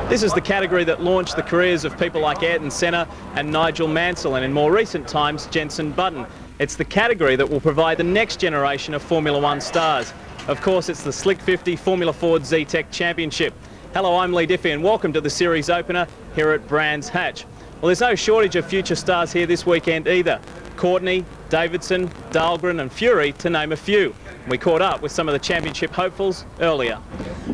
This is the category that launched the careers of people like Ayrton Senna and Nigel Mansell, and in more recent times, Jenson Button. It's the category that will provide the next generation of Formula One stars. Of course, it's the Slick 50 Formula Ford Zetec Championship. Hello, I'm Lee Diffie and welcome to the series opener here at Brands Hatch. Well, there's no shortage of future stars here this weekend either. Courtney, Davidson, Dahlgren and Fury, to name a few. We caught up with some of the championship hopefuls earlier.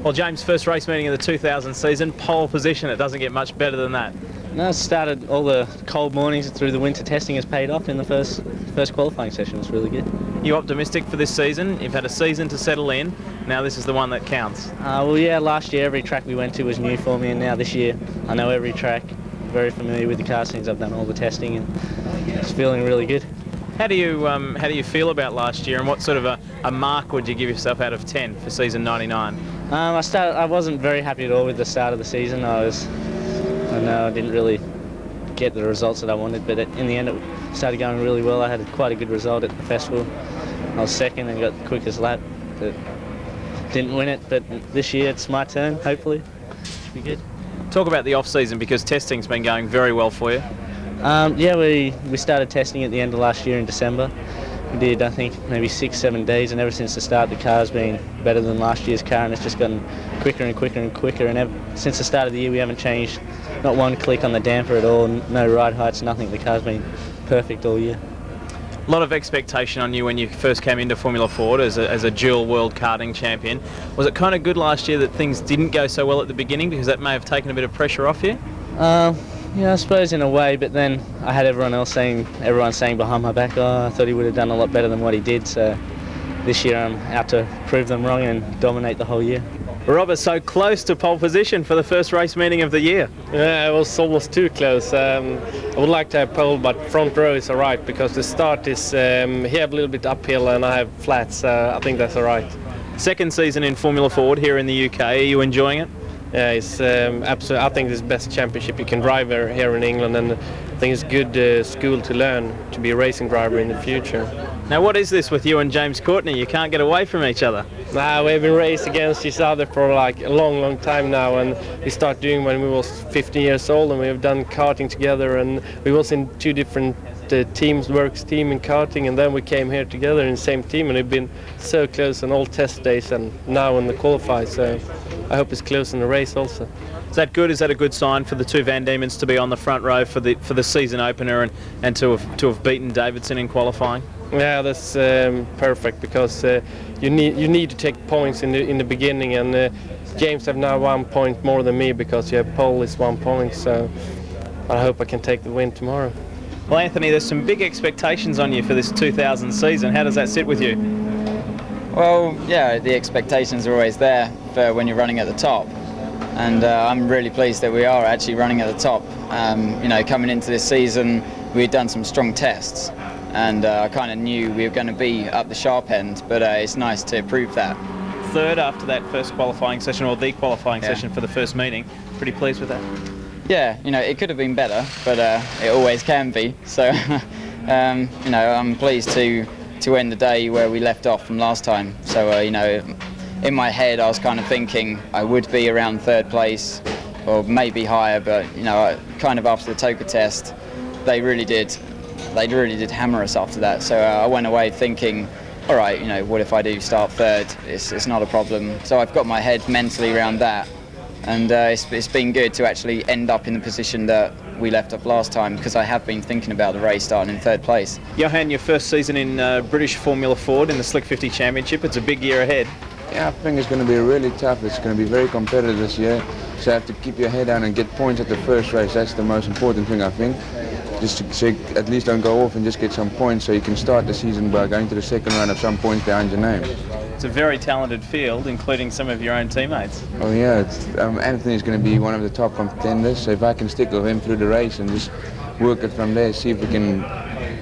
Well, James, first race meeting of the 2000 season, pole position. It doesn't get much better than that. No, it started all the cold mornings through the winter testing has paid off in the first qualifying session. It's really good. You optimistic for this season? You've had a season to settle in. Now this is the one that counts. Well, yeah, last year every track we went to was new for me, and now this year I know every track. Very familiar with the car since I've done all the testing, and it's feeling really good. How do you feel about last year, and what sort of a mark would you give yourself out of 10 for season 99? I wasn't very happy at all with the start of the season. I know I didn't really get the results that I wanted, but in the end it started going really well. I had quite a good result at the festival. I was second and got the quickest lap, but didn't win it. But this year it's my turn, hopefully. Should be good. Talk about the off-season, because testing's been going very well for you. Yeah, we started testing at the end of last year in December. We did, I think, maybe 6-7 days, and ever since the start the car's been better than last year's car, and it's just gotten quicker and quicker and quicker, and since the start of the year we haven't changed not one click on the damper at all, no ride heights, nothing. The car's been perfect all year. A lot of expectation on you when you first came into Formula Ford as a dual world karting champion. Was it kind of good last year that things didn't go so well at the beginning, because that may have taken a bit of pressure off you? Yeah, I suppose in a way, but then I had everyone saying behind my back, oh, I thought he would have done a lot better than what he did, so this year I'm out to prove them wrong and dominate the whole year. Robert, so close to pole position for the first race meeting of the year. Yeah, it was almost too close. I would like to have pole, but front row is alright, because the start is, he have a little bit uphill and I have flats, so I think that's alright. Second season in Formula Ford here in the UK, are you enjoying it? Yeah, it's absolutely. I think it's the best championship you can drive here in England, and I think it's a good school to learn to be a racing driver in the future. Now, what is this with you and James Courtney? You can't get away from each other. Nah, we've been raced against each other for like a long time now, and we started doing when we was 15 years old, and we've done karting together, and we was in two different teams, works team in karting, and then we came here together in the same team, and we've been so close on all test days and now in the qualify, so I hope it's close in the race also. Is that good? Is that a good sign for the two Van Diemen's to be on the front row for the season opener and to have beaten Davidson in qualifying? Yeah, that's perfect, because you need to take points in the beginning, and James have now 1 point more than me, because pole is 1 point, so I hope I can take the win tomorrow. Well, Anthony, there's some big expectations on you for this 2000 season. How does that sit with you? Well, yeah, the expectations are always there for when you're running at the top, and I'm really pleased that we are actually running at the top. Coming into this season, we'd done some strong tests, and I kind of knew we were going to be up the sharp end, but it's nice to prove that. Third after that first qualifying session, or the qualifying session for the first meeting. Pretty pleased with that? Yeah, it could have been better, but it always can be. So, I'm pleased to end the day where we left off from last time. So, in my head I was kind of thinking I would be around third place, or maybe higher, but kind of after the Toka test, they really did hammer us after that. So I went away thinking, all right, what if I do start third? It's not a problem. So I've got my head mentally around that, and it's been good to actually end up in the position that we left off last time, because I have been thinking about the race starting in third place. Johan, your first season in British Formula Ford in the Slick 50 Championship. It's a big year ahead. Yeah, I think it's going to be really tough. It's going to be very competitive this year. So you have to keep your head down and get points at the first race. That's the most important thing, I think. Just so you at least don't go off and just get some points, so you can start the season by going to the second round of some points behind your name. It's a very talented field, including some of your own teammates. Oh yeah, Anthony's going to be one of the top contenders, so if I can stick with him through the race and just work it from there, see if we can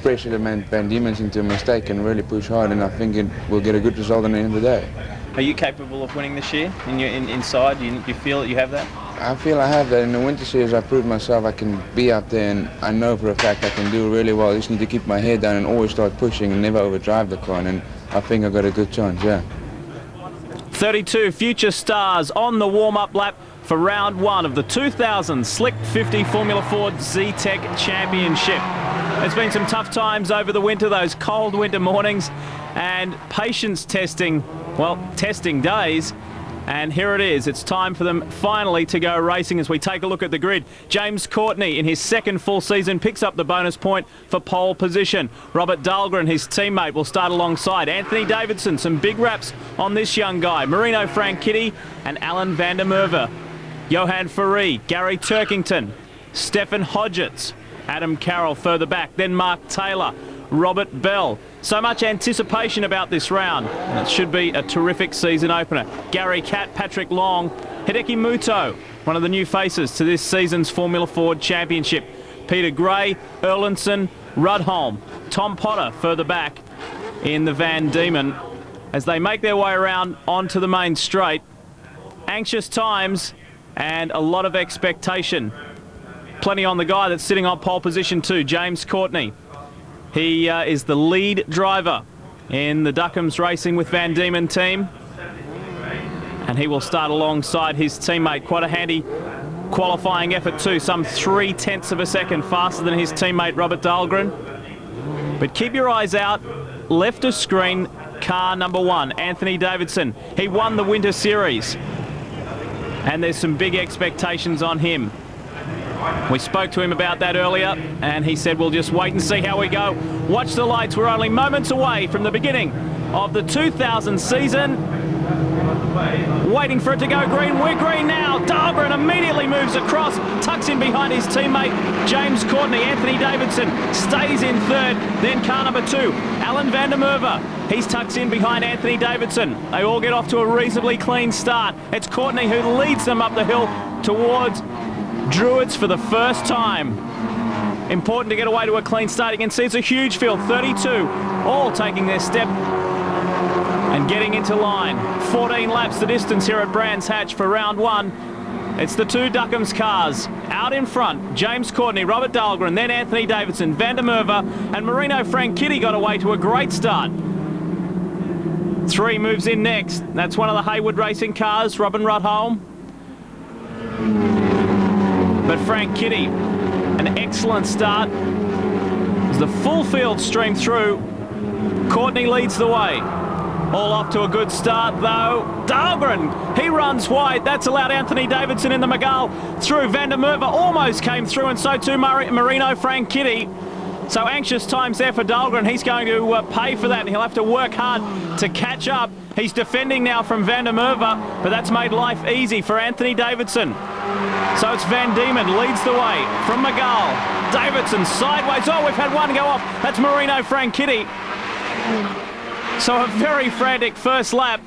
pressure the Van Diemen's into a mistake and really push hard, and I think we'll get a good result at the end of the day. Are you capable of winning this year inside? Do you feel that you have that? I feel I have that. In the winter series I proved myself I can be up there, and I know for a fact I can do really well. I just need to keep my head down and always start pushing and never overdrive the car, and I think I've got a good chance, yeah. 32 future stars on the warm-up lap for round one of the 2000 Slick 50 Formula Ford Z-Tech Championship. There's been some tough times over the winter, those cold winter mornings, and patience testing, well, testing days. And here it is. It's time for them finally to go racing as we take a look at the grid. James Courtney, in his second full season, picks up the bonus point for pole position. Robert Dahlgren, his teammate, will start alongside. Anthony Davidson, some big raps on this young guy. Marino Franchitti and Alan van der Merwe. Johan Faree, Gary Turkington, Stefan Hodgetts, Adam Carroll further back, then Mark Taylor, Robert Bell. So much anticipation about this round, and it should be a terrific season opener. Gary Catt, Patrick Long, Hideki Muto, one of the new faces to this season's Formula Ford Championship. Peter Gray, Erlandson, Rudholm, Tom Potter further back in the Van Diemen as they make their way around onto the main straight. Anxious times and a lot of expectation. Plenty on the guy that's sitting on pole position too, James Courtney. He is the lead driver in the Duckham's Racing with Van Diemen team. And he will start alongside his teammate. Quite a handy qualifying effort too, some 0.3 of a second faster than his teammate Robert Dahlgren. But keep your eyes out, left of screen, car number 1, Anthony Davidson. He won the Winter Series. And there's some big expectations on him. We spoke to him about that earlier, and he said we'll just wait and see how we go. Watch the lights. We're only moments away from the beginning of the 2000 season. Waiting for it to go green. We're green now. Dahlgren immediately moves across, tucks in behind his teammate James Courtney. Anthony Davidson stays in third. Then car number 2, Alan van der Merwe. He's tucks in behind Anthony Davidson. They all get off to a reasonably clean start. It's Courtney who leads them up the hill towards Druids for the first time. Important to get away to a clean start. You can see it's a huge field, 32, all taking their step and getting into line. 14 laps the distance here at Brands Hatch for round one. It's the two Duckham's cars out in front. James Courtney, Robert Dahlgren, then Anthony Davidson, Van der Merwe and Marino Franchitti got away to a great start. 3 moves in next. That's one of the Hayward Racing cars, Robin Rudholm. But Franchitti, an excellent start. As the full field streamed through, Courtney leads the way. All off to a good start though. Dahlgren, he runs wide. That's allowed Anthony Davidson in the Mygale through. Van der Merwe almost came through, and so too Marino Franchitti. So anxious times there for Dahlgren. He's going to pay for that, and he'll have to work hard to catch up. He's defending now from Van der Merwe, but that's made life easy for Anthony Davidson. So it's Van Diemen leads the way from Mygale. Davidson sideways. Oh, we've had one go off. That's Marino Franchitti. So a very frantic first lap.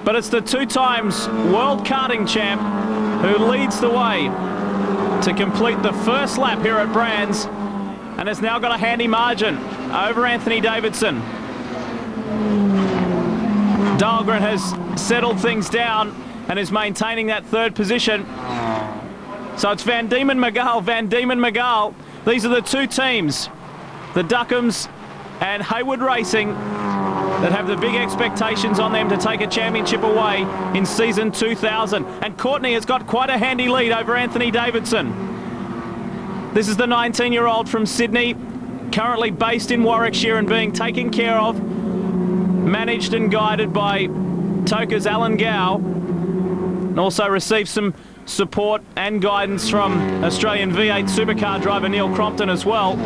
But it's the 2 times world karting champ who leads the way to complete the first lap here at Brands, and has now got a handy margin over Anthony Davidson. Dahlgren has settled things down and is maintaining that 3rd position. So it's Van Diemen Mygale, Van Diemen Mygale. These are the 2 teams, the Duckham's and Hayward Racing, that have the big expectations on them to take a championship away in season 2000. And Courtney has got quite a handy lead over Anthony Davidson. This is the 19-year-old from Sydney, currently based in Warwickshire and being taken care of, managed and guided by Toka's Alan Gow, and also received some support and guidance from Australian V8 supercar driver Neil Crompton as well.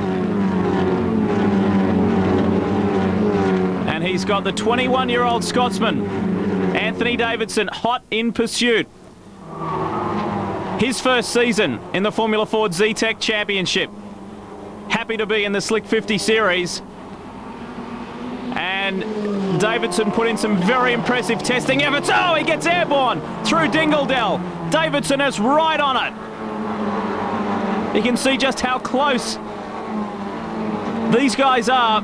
And he's got the 21-year-old Scotsman, Anthony Davidson, hot in pursuit. His first season in the Formula Ford Z-Tech Championship. Happy to be in the Slick 50 Series. And Davidson put in some very impressive testing efforts. Oh, he gets airborne through Dingledell. Davidson is right on it. You can see just how close these guys are.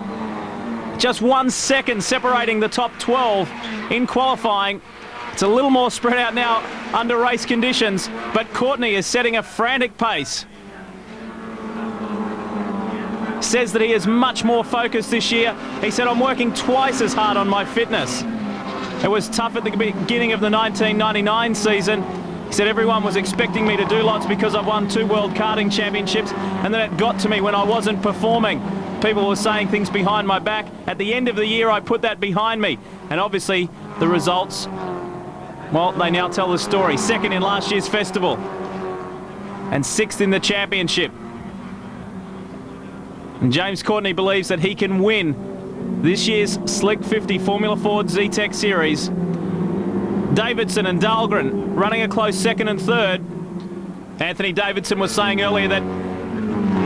Just 1 second separating the top 12 in qualifying. It's a little more spread out now under race conditions, but Courtney is setting a frantic pace. Says that he is much more focused this year. He said, I'm working twice as hard on my fitness. It was tough at the beginning of the 1999 season. He said everyone was expecting me to do lots because I've won 2 World Karting Championships, and then it got to me when I wasn't performing. People were saying things behind my back. At the end of the year, I put that behind me. And obviously, the results, well, they now tell the story. 2nd in last year's festival and 6th in the championship. And James Courtney believes that he can win this year's Slick 50 Formula Ford Zetec Series. Davidson and Dahlgren running a close 2nd and 3rd. Anthony Davidson was saying earlier that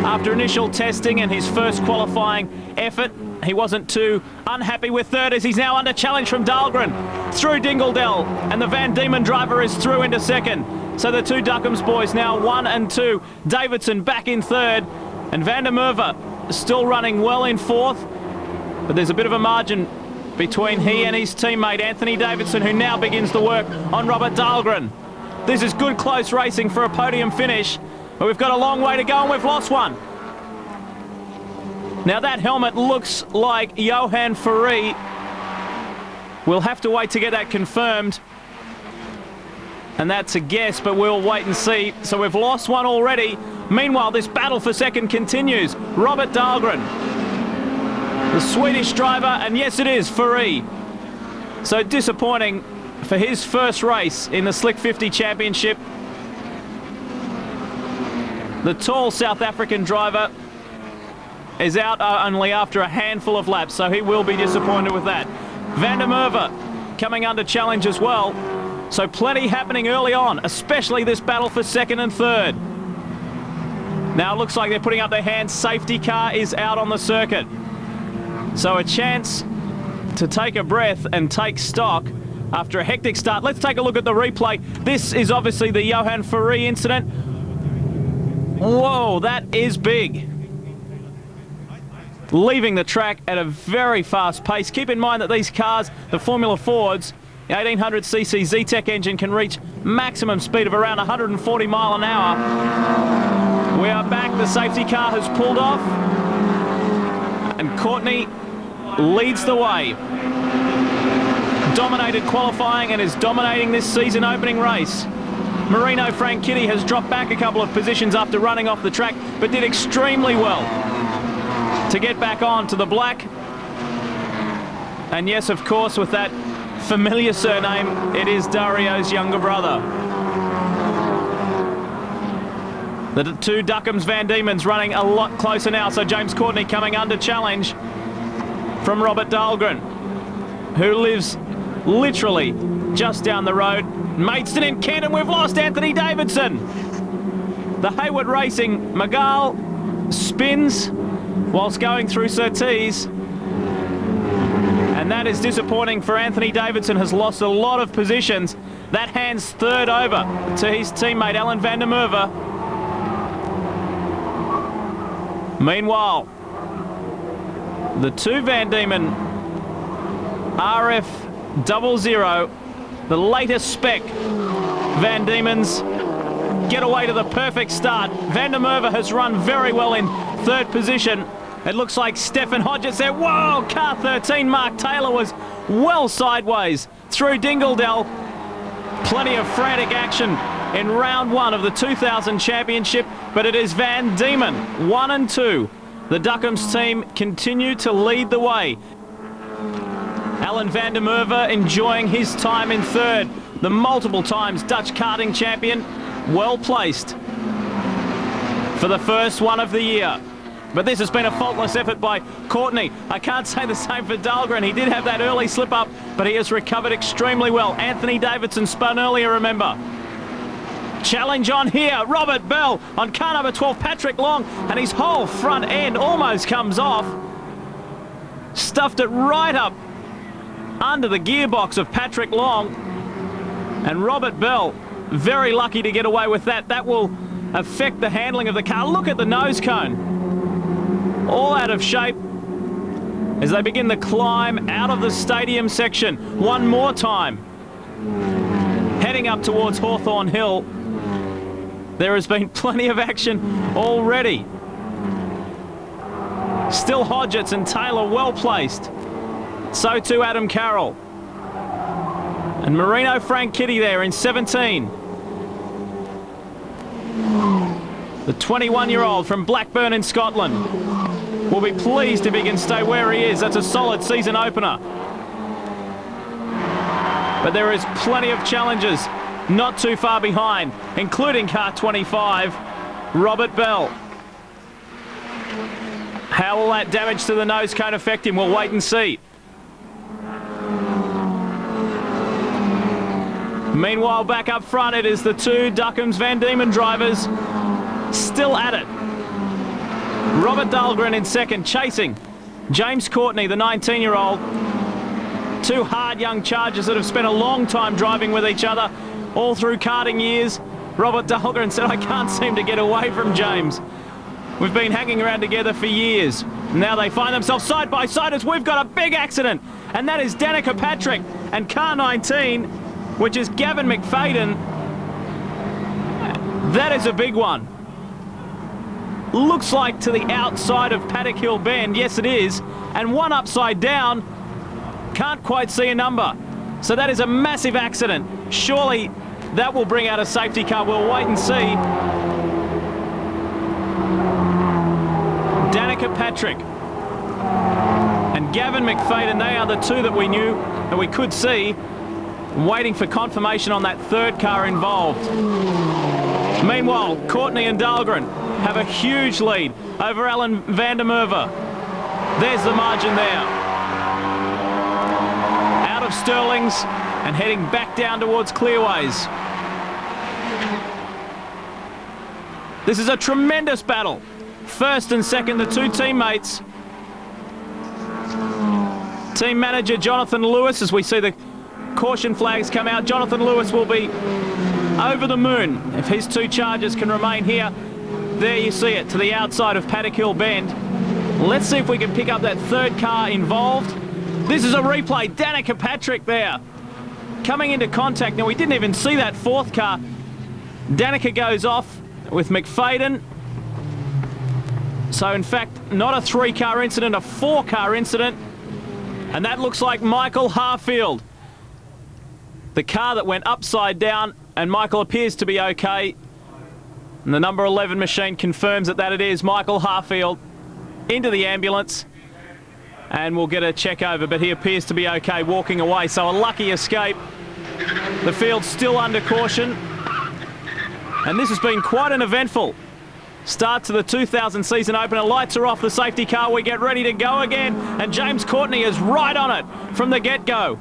after initial testing and his first qualifying effort, he wasn't too unhappy with 3rd as he's now under challenge from Dahlgren through Dingledell, and the Van Diemen driver is through into 2nd. So the 2 Duckham's boys now 1 and 2. Davidson back in 3rd, and Van der Merwe still running well in 4th, but there's a bit of a margin between he and his teammate Anthony Davidson, who now begins the work on Robert Dahlgren. This is good close racing for a podium finish, but we've got a long way to go and we've lost one. Now that helmet looks like Johan Ferré. We'll have to wait to get that confirmed, and that's a guess, but we'll wait and see. So we've lost one already. Meanwhile, this battle for 2nd continues. Robert Dahlgren, the Swedish driver, and yes, it is Ferré. So disappointing for his first race in the Slick 50 Championship. The tall South African driver is out only after a handful of laps, so he will be disappointed with that. Van der Merwe coming under challenge as well. So plenty happening early on, especially this battle for 2nd and 3rd. Now it looks like they're putting up their hands. Safety car is out on the circuit. So a chance to take a breath and take stock after a hectic start. Let's take a look at the replay. This is obviously the Johan Ferré incident. Whoa, that is big. Leaving the track at a very fast pace. Keep in mind that these cars, the Formula Fords, the 1800cc Zetec engine can reach maximum speed of around 140 mile an hour. We are back. The safety car has pulled off, and Courtney leads the way. Dominated qualifying and is dominating this season opening race. Marino Franchitti has dropped back a couple of positions after running off the track, but did extremely well to get back on to the black. And yes, of course, with that familiar surname, it is Dario's younger brother. The 2 Duckham's Van Diemen's running a lot closer now, so James Courtney coming under challenge from Robert Dahlgren, who lives literally just down the road. Maidstone in Kent, and we've lost Anthony Davidson. The Hayward Racing Magal spins whilst going through Surtees, and that is disappointing for Anthony Davidson. Has lost a lot of positions. That hands 3rd over to his teammate Alan Van der Merwe. Meanwhile, the 2 Van Diemen RF00, the latest spec Van Diemen's, get away to the perfect start. Van der Merwe has run very well in 3rd position. It looks like Stefan Hodgetts there. Whoa, car 13, Mark Taylor was well sideways through Dingledell. Plenty of frantic action in round 1 of the 2000 Championship, but it is Van Diemen, 1 and 2. The Duckham's team continue to lead the way. Alan Van der Merwe enjoying his time in 3rd. The multiple times Dutch karting champion, well placed for the first one of the year. But this has been a faultless effort by Courtney. I can't say the same for Dahlgren. He did have that early slip up, but he has recovered extremely well. Anthony Davidson spun earlier, remember. Challenge on here. Robert Bell on car number 12, Patrick Long, and his whole front end almost comes off. Stuffed it right up under the gearbox of Patrick Long. And Robert Bell, very lucky to get away with that. That will affect the handling of the car. Look at the nose cone. All out of shape as they begin the climb out of the stadium section. One more time. Heading up towards Hawthorne Hill. There has been plenty of action already. Still Hodgetts and Taylor well placed. So too Adam Carroll. And Marino Franchitti there in 17. The 21-year-old from Blackburn in Scotland will be pleased if he can stay where he is. That's a solid season opener. But there is plenty of challengers not too far behind, including car 25, Robert Bell. How will that damage to the nose cone affect him? We'll wait and see. Meanwhile, back up front, it is the two Duckham's Van Diemen drivers still at it. Robert Dahlgren in second, chasing James Courtney, the 19-year-old. Two hard young chargers that have spent a long time driving with each other all through karting years. Robert Dahlgren said, I can't seem to get away from James. We've been hanging around together for years. Now they find themselves side by side as we've got a big accident. And that is Danica Patrick and car 19, which is Gavin McFadden. That is a big one. Looks like to the outside of Paddock Hill Bend. Yes, it is. And one upside down. Can't quite see a number. So that is a massive accident. Surely that will bring out a safety car. We'll wait and see. Danica Patrick and Gavin McFadden, they are the two that we knew, that we could see. Waiting for confirmation on that third car involved. Meanwhile, Courtney and Dahlgren have a huge lead over Alan van der Merwe. There's the margin there. Out of Stirling's and heading back down towards Clearways. This is a tremendous battle. First and second, the two teammates. Team manager Jonathan Lewis, as we see the caution flags come out. Jonathan Lewis will be over the moon if his two chargers can remain here. There you see it, to the outside of Paddock Hill Bend. Let's see if we can pick up that third car involved. This is a replay. Danica Patrick there coming into contact. Now, we didn't even see that fourth car. Danica goes off with McFadden. So, in fact, not a three-car incident, a four-car incident. And that looks like Michael Harfield. The car that went upside down, and Michael appears to be okay. And the number 11 machine confirms that it is Michael Harfield into the ambulance. And we'll get a check over, but he appears to be okay walking away. So a lucky escape. The field's still under caution. And this has been quite an eventful start to the 2000 season opener. Lights are off the safety car. We get ready to go again. And James Courtney is right on it from the get-go.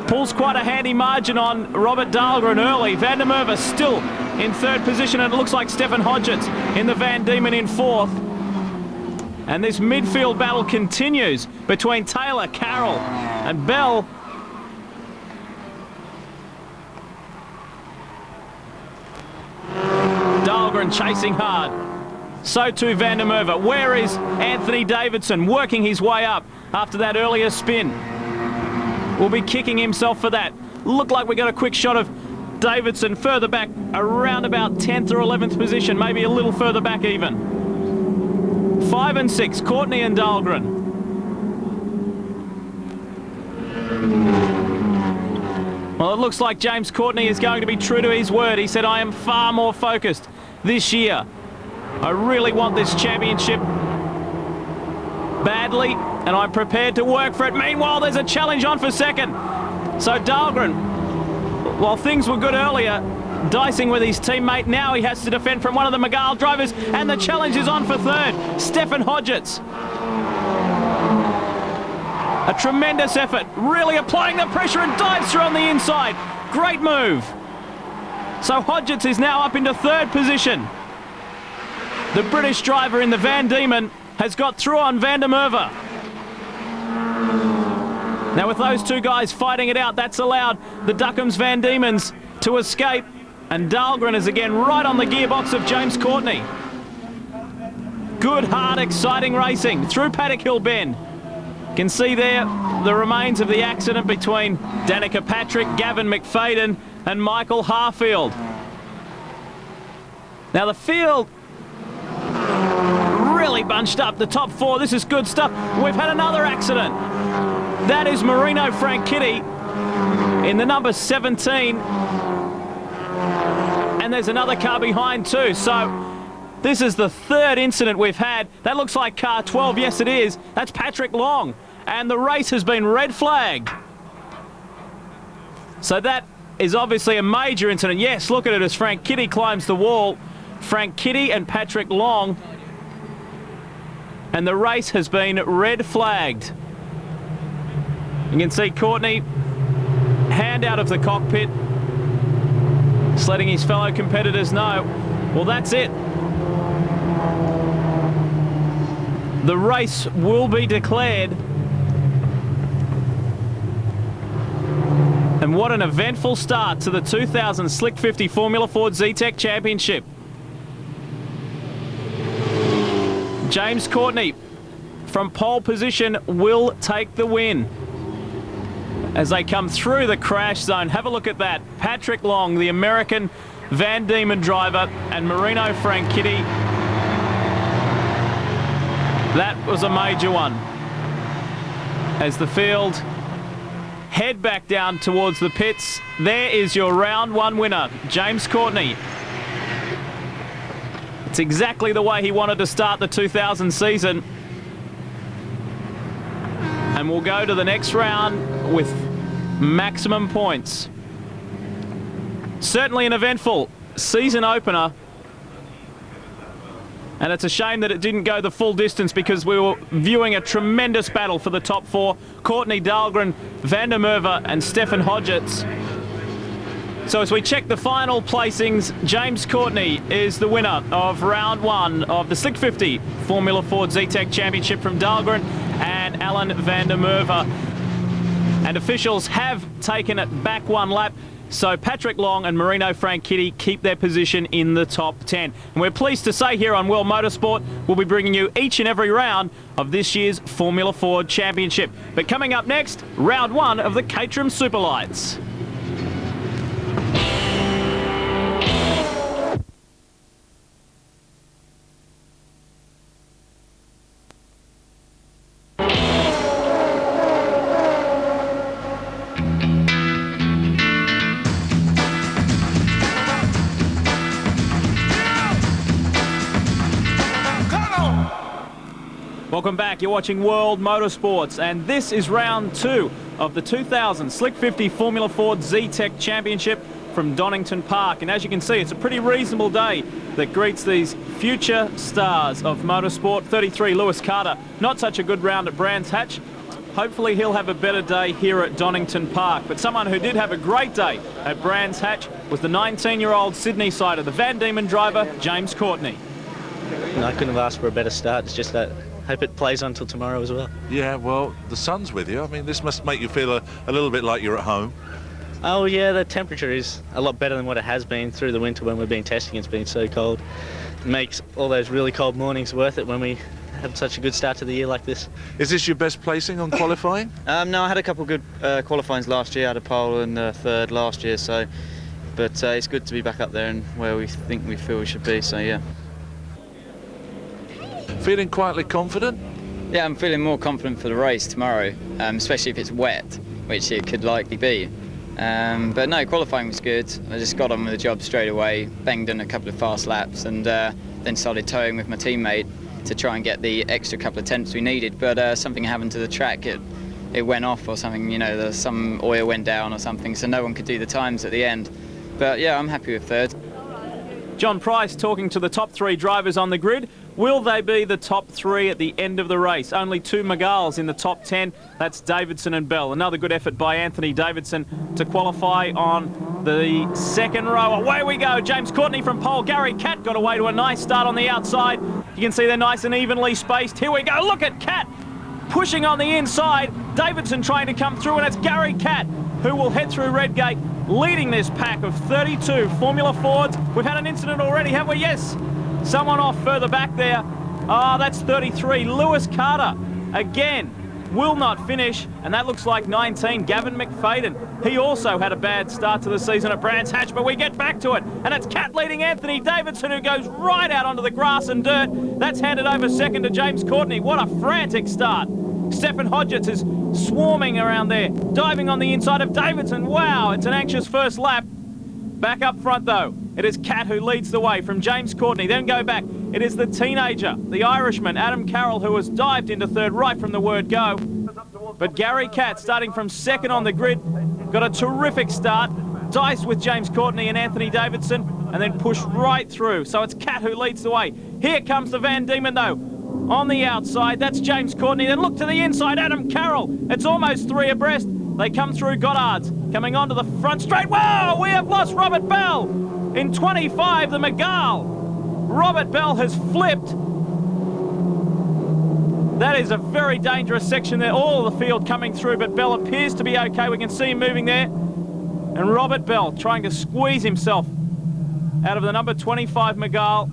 Pulls quite a handy margin on Robert Dahlgren early. Van der Merwe still in third position, and it looks like Stefan Hodgetts in the Van Diemen in fourth. And this midfield battle continues between Taylor, Carroll and Bell. Dahlgren chasing hard. So too Van der Merwe. Where is Anthony Davidson working his way up after that earlier spin? Will be kicking himself for that. Looked like we got a quick shot of Davidson further back, around about 10th or 11th position, maybe a little further back even. 5 and 6, Courtney and Dahlgren. Well, it looks like James Courtney is going to be true to his word. He said, I am far more focused this year. I really want this championship badly, and I'm prepared to work for it. Meanwhile, there's a challenge on for second. So Dahlgren, while things were good earlier, dicing with his teammate, now he has to defend from one of the McGrath drivers, and the challenge is on for third. Stefan Hodgetts. A tremendous effort, really applying the pressure, and dives through on the inside. Great move. So Hodgetts is now up into third position. The British driver in the Van Diemen has got through on Van der Merwe. Now with those two guys fighting it out, that's allowed the Duckham's Van Diemens to escape. And Dahlgren is again right on the gearbox of James Courtney. Good, hard, exciting racing through Paddock Hill Bend. You can see there the remains of the accident between Danica Patrick, Gavin McFadden and Michael Harfield. Now the field really bunched up, the top four. This is good stuff. We've had another accident. That is Marino Franchitti in the number 17. And there's another car behind too. So this is the third incident we've had. That looks like car 12. Yes, it is. That's Patrick Long. And the race has been red flagged. So that is obviously a major incident. Yes, look at it as Frank Kitty climbs the wall. Frank Kitty and Patrick Long. And the race has been red flagged. You can see Courtney hand out of the cockpit, just letting his fellow competitors know, well, that's it. The race will be declared. And what an eventful start to the 2000 Slick 50 Formula Ford Zetec Championship. James Courtney from pole position will take the win. As they come through the crash zone, have a look at that. Patrick Long, the American Van Diemen driver, and Marino Franchitti. That was a major one. As the field head back down towards the pits, there is your round one winner, James Courtney. It's exactly the way he wanted to start the 2000 season. And we'll go to the next round with maximum points. Certainly an eventful season opener. And it's a shame that it didn't go the full distance, because we were viewing a tremendous battle for the top four. Courtney Dahlgren, Van der Merwe and Stefan Hodgetts. So as we check the final placings, James Courtney is the winner of round one of the Slick 50 Formula Ford Zetec Championship from Dahlgren and Alan Van der Merwe. And officials have taken it back one lap. So Patrick Long and Marino Franchitti keep their position in the top 10. And we're pleased to say here on World Motorsport, we'll be bringing you each and every round of this year's Formula Ford Championship. But coming up next, round one of the Caterham Superlights. Welcome back. You're watching World Motorsports, and this is round two of the 2000 Slick 50 Formula Ford Zetec Championship from Donington Park. And as you can see, it's a pretty reasonable day that greets these future stars of motorsport. 33, Lewis Carter, not such a good round at Brands Hatch. Hopefully he'll have a better day here at Donington Park. But someone who did have a great day at Brands Hatch was the 19-year-old Sydney sider, the Van Diemen driver, James Courtney. I couldn't have asked for a better start. It's just that hope it plays on till tomorrow as well. Yeah, well, the sun's with you. I mean, this must make you feel a little bit like you're at home. Oh yeah, the temperature is a lot better than what it has been through the winter when we've been testing. It's been so cold. It makes all those really cold mornings worth it when we have such a good start to the year like this. Is this your best placing on qualifying? No, I had a couple of good qualifyings last year. I had a pole and third last year, so. But it's good to be back up there and where we feel we should be. So yeah. Feeling quietly confident? Yeah, I'm feeling more confident for the race tomorrow, especially if it's wet, which it could likely be. But no, qualifying was good. I just got on with the job straight away, banged in a couple of fast laps, and then started towing with my teammate to try and get the extra couple of tenths we needed. But something happened to the track. It went off or something, you know, some oil went down or something, so no one could do the times at the end. But yeah, I'm happy with third. John Price talking to the top three drivers on the grid. Will they be the top three at the end of the race? Only two Megals in the top 10. That's Davidson and Bell. Another good effort by Anthony Davidson to qualify on the second row. Away we go. James Courtney from pole. Gary Catt got away to a nice start on the outside. You can see they're nice and evenly spaced. Here we go. Look at Catt pushing on the inside. Davidson trying to come through, and it's Gary Catt who will head through Redgate, leading this pack of 32 Formula Fords. We've had an incident already, have we? Yes. Someone off further back there. Oh, that's 33. Lewis Carter, again, will not finish. And that looks like 19, Gavin McFadden. He also had a bad start to the season at Brands Hatch, but we get back to it. And it's Catt leading Anthony Davidson, who goes right out onto the grass and dirt. That's handed over second to James Courtney. What a frantic start. Stefan Hodgetts is swarming around there, diving on the inside of Davidson. Wow, it's an anxious first lap. Back up front though, it is Cat who leads the way from James Courtney. Then go back, it is the teenager, the Irishman, Adam Carroll, who has dived into third right from the word go. But Gary Cat, starting from second on the grid, got a terrific start, diced with James Courtney and Anthony Davidson, and then pushed right through. So it's Cat who leads the way. Here comes the Van Diemen though. On the outside, that's James Courtney. Then look to the inside, Adam Carroll. It's almost three abreast. They come through Goddard's, coming onto the front straight. Wow, we have lost Robert Bell. In 25, the Mygale. Robert Bell has flipped. That is a very dangerous section there. All of the field coming through, but Bell appears to be okay. We can see him moving there. And Robert Bell trying to squeeze himself out of the number 25 Mygale.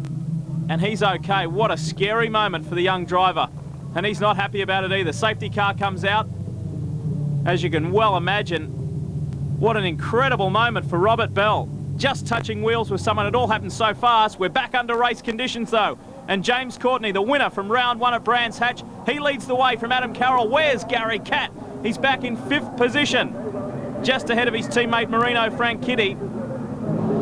And he's okay. What a scary moment for the young driver. And he's not happy about it either. Safety car comes out. As you can well imagine, what an incredible moment for Robert Bell. Just touching wheels with someone. It all happened so fast. We're back under race conditions though. And James Courtney, the winner from round one at Brands Hatch, he leads the way from Adam Carroll. Where's Gary Cat? He's back in 5th position, just ahead of his teammate Marino Franchitti.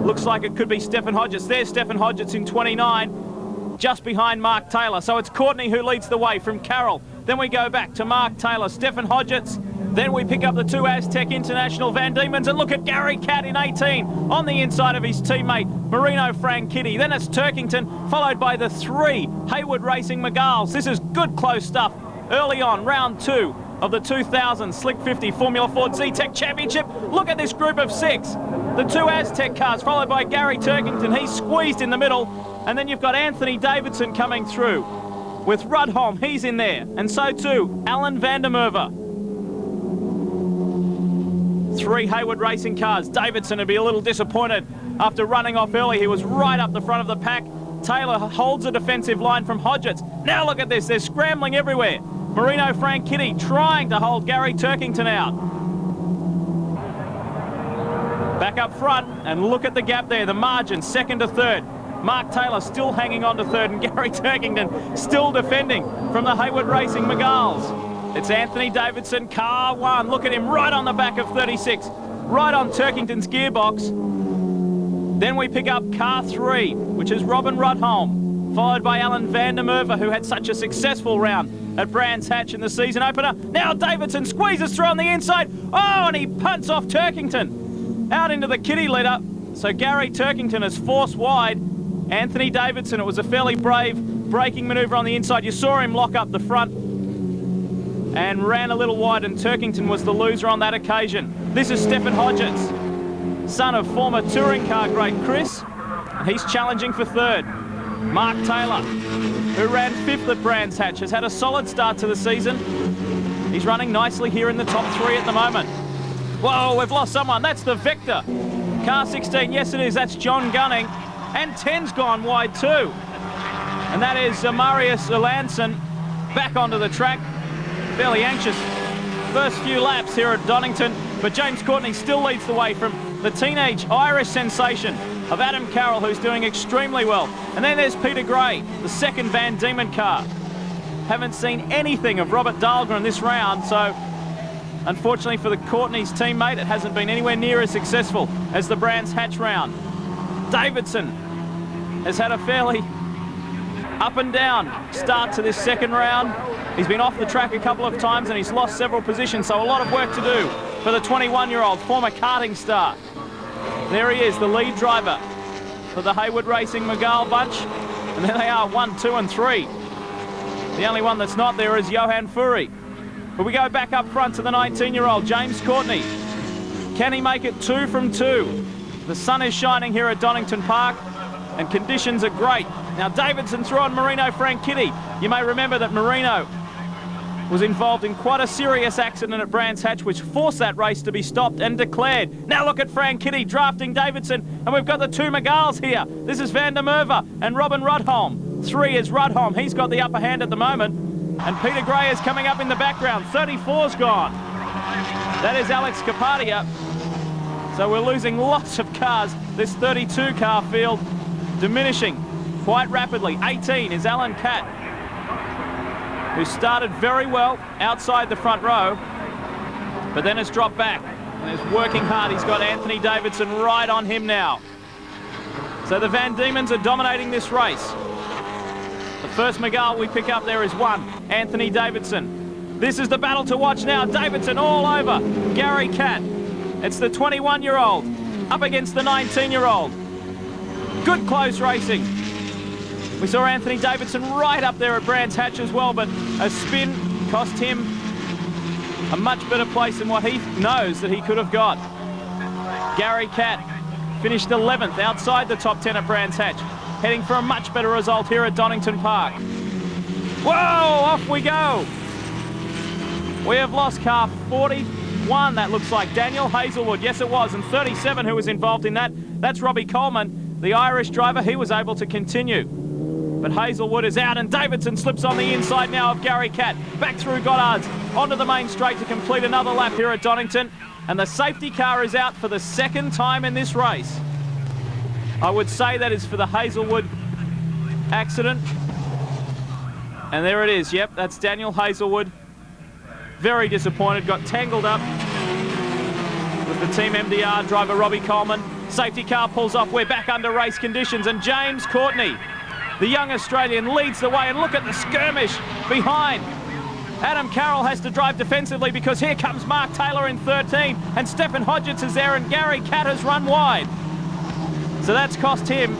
Looks like it could be Stefan Hodgetts. There's Stefan Hodgetts in 29, just behind Mark Taylor. So it's Courtney who leads the way from Carroll. Then we go back to Mark Taylor, Stefan Hodgetts. Then we pick up the 2 Aztec International Van Diemen's, and look at Gary Cat in 18 on the inside of his teammate Marino Franchitti. Then it's Turkington, followed by the 3 Hayward Racing Mygales. This is good close stuff early on, round 2 of the 2000 Slick 50 Formula Ford Zetec Championship. Look at this group of 6. The 2 Aztec cars, followed by Gary Turkington. He's squeezed in the middle. And then you've got Anthony Davidson coming through with Rudholm. He's in there. And so too, Alan van der Merwe. 3 Hayward Racing cars. Davidson would be a little disappointed after running off early. He was right up the front of the pack. Taylor holds a defensive line from Hodgetts. Now look at this, they're scrambling everywhere. Marino Franchitti trying to hold Gary Turkington out. Back up front, and look at the gap there, the margin, 2nd to 3rd. Mark Taylor still hanging on to 3rd, and Gary Turkington still defending from the Hayward Racing Mygales. It's Anthony Davidson, car 1. Look at him right on the back of 36, right on Turkington's gearbox. Then we pick up car 3, which is Robin Rudholm, followed by Alan van der Merwe, who had such a successful round at Brands Hatch in the season opener. Now Davidson squeezes through on the inside. Oh, and he punts off Turkington out into the kitty litter. So Gary Turkington is forced wide. Anthony Davidson, it was a fairly brave braking manoeuvre on the inside. You saw him lock up the front and ran a little wide, and Turkington was the loser on that occasion. This is Stefan Hodgetts, son of former touring car great Chris, and he's challenging for 3rd. Mark Taylor, who ran 5th at Brands Hatch, has had a solid start to the season. He's running nicely here in the top 3 at the moment. Whoa, we've lost someone. That's the Vector. Car 16, yes it is, that's John Gunning. And 10's gone wide too. And that is Marius Erlandson back onto the track. Fairly anxious first few laps here at Donington, but James Courtney still leads the way from the teenage Irish sensation of Adam Carroll, who's doing extremely well. And then there's Peter Gray, the 2nd Van Diemen car. Haven't seen anything of Robert Dahlgren this round, so unfortunately for the Courtney's teammate, it hasn't been anywhere near as successful as the Brands Hatch round. Davidson has had a fairly up and down start to this 2nd round. He's been off the track a couple of times and he's lost several positions, so a lot of work to do for the 21-year-old former karting star. There he is, the lead driver for the Hayward Racing Mygale bunch. And there they are, 1, 2 and 3. The only one that's not there is Johan Furi. But we go back up front to the 19-year-old James Courtney. Can he make it 2 from 2? The sun is shining here at Donington Park and conditions are great. Now Davidson threw on Marino Franchitti. You may remember that Marino was involved in quite a serious accident at Brands Hatch, which forced that race to be stopped and declared. Now look at Franchitti drafting Davidson, and we've got the 2 Mygales here. This is van der Merwe and Robin Rudholm. 3 is Rudholm. He's got the upper hand at the moment. And Peter Gray is coming up in the background. 34's gone. That is Alex Capadia. So we're losing lots of cars. This 32 car field diminishing quite rapidly. 18 is Alan Cat. who started very well outside the front row, but then has dropped back and is working hard. He's got Anthony Davidson right on him now. So the Van Diemen's are dominating this race. The first Miguel we pick up there is one, Anthony Davidson. This is the battle to watch now. Davidson all over Gary Catt. It's the 21-year-old up against the 19-year-old. Good close racing. We saw Anthony Davidson right up there at Brands Hatch as well, but a spin cost him a much better place than what he knows that he could have got. Gary Catt finished 11th outside the top 10 at Brands Hatch, heading for a much better result here at Donington Park. Whoa, off we go. We have lost car 41, that looks like. Daniel Hazelwood, yes it was, and 37 who was involved in that. That's Robbie Coleman, the Irish driver. He was able to continue. But Hazelwood is out and Davidson slips on the inside now of Gary Catt. Back through Goddard's, onto the main straight to complete another lap here at Donington. And the safety car is out for the second time in this race. I would say that is for the Hazelwood accident. And there it is, yep, that's Daniel Hazelwood. Very disappointed, got tangled up with the Team MDR driver Robbie Coleman. Safety car pulls off, we're back under race conditions, and James Courtney, the young Australian, leads the way, and look at the skirmish behind. Adam Carroll has to drive defensively because here comes Mark Taylor in 13, and Stefan Hodgetts is there, and Gary Catt has run wide. So that's cost him.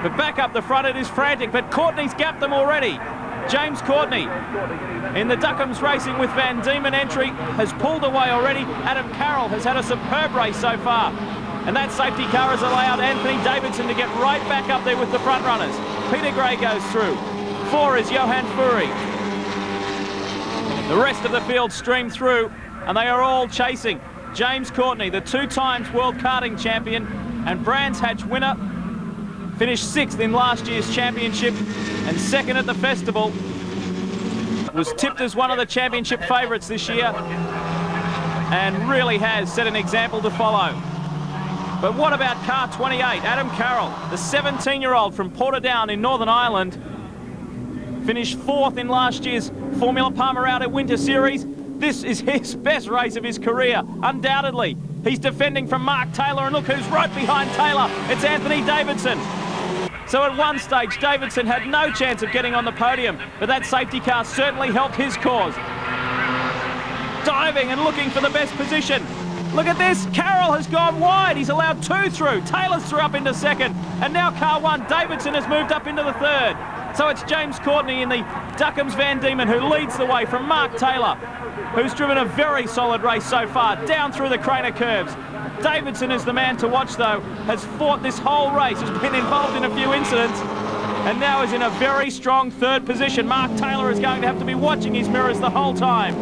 But back up the front, it is frantic, but Courtney's gapped them already. James Courtney in the Duckham's Racing with Van Diemen entry has pulled away already. Adam Carroll has had a superb race so far. And that safety car has allowed Anthony Davidson to get right back up there with the front runners. Peter Gray goes through. 4 is Johan Furi. The rest of the field stream through, and they are all chasing. James Courtney, the 2 times World Karting Champion and Brands Hatch winner, finished 6th in last year's championship and 2nd at the festival. Was tipped as one of the championship favourites this year and really has set an example to follow. But what about car 28, Adam Carroll, the 17-year-old from Portadown in Northern Ireland, finished 4th in last year's Formula Parmerado Winter Series. This is his best race of his career, undoubtedly. He's defending from Mark Taylor, and look who's right behind Taylor. It's Anthony Davidson. So at one stage, Davidson had no chance of getting on the podium, but that safety car certainly helped his cause. Diving and looking for the best position. Look at this, Carroll has gone wide. He's allowed 2 through. Taylor's through up into 2nd, and now car 1, Davidson has moved up into the 3rd. So it's James Courtney in the Duckham's Van Diemen who leads the way from Mark Taylor, who's driven a very solid race so far, down through the Craner curves. Davidson is the man to watch though, has fought this whole race, has been involved in a few incidents, and now is in a very strong 3rd position. Mark Taylor is going to have to be watching his mirrors the whole time.